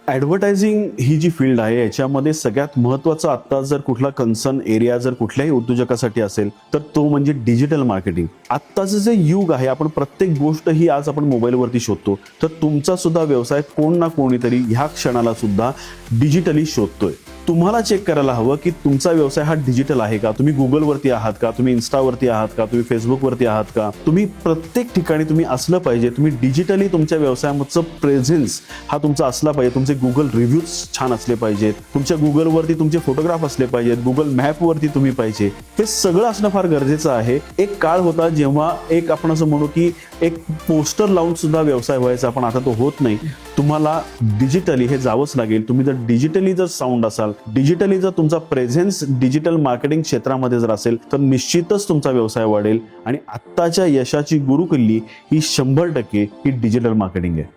Advertising ही जी field आहे याच्यामध्ये सगळ्यात महत्त्वाचं आत्ता जर कुठला कन्सर्न एरिया जर कुठल्याही उद्योजकासाठी असेल तर तो म्हणजे डिजिटल मार्केटिंग. आत्ताचं जे युग आहे, आपण प्रत्येक गोष्ट ही आज आपण मोबाईलवरती शोधतो, तर तुमचा सुद्धा व्यवसाय कोण ना कोणीतरी ह्या क्षणाला सुद्धा डिजिटली शोधतोय. तुम्हाला चेक करायला हवं की तुमचा व्यवसाय हा डिजिटल आहे का, तुम्ही गुगलवरती आहात का, तुम्ही इन्स्टावरती आहात का, तुम्ही फेसबुकवरती आहात का. तुम्ही प्रत्येक ठिकाणी तुम्ही असलं पाहिजे. तुम्ही डिजिटली तुमच्या व्यवसायाचं प्रेझेन्स हा तुमचा असला पाहिजे. तुमचे गुगल रिव्ह्यूज छान असले पाहिजेत, तुमच्या गुगलवरती तुमचे फोटोग्राफ असले पाहिजेत, गुगल मॅपवरती तुम्ही पाहिजे. हे सगळं असणं फार गरजेचं आहे. एक काळ होता जेव्हा एक आपण असं म्हणू की एक पोस्टर लावून सुद्धा व्यवसाय व्हायचा, पण आता तो होत नाही. तुम्हाला डिजिटली हे जावंच लागेल. तुम्ही जर डिजिटली जर साऊंड असाल, डिजिटली जर तुमचा प्रेझेन्स डिजिटल मार्केटिंग क्षेत्रामध्ये जर असेल तर निश्चितच तुमचा व्यवसाय वाढेल. आणि आत्ताच्या यशाची गुरुकिल्ली ही 100% ही डिजिटल मार्केटिंग आहे.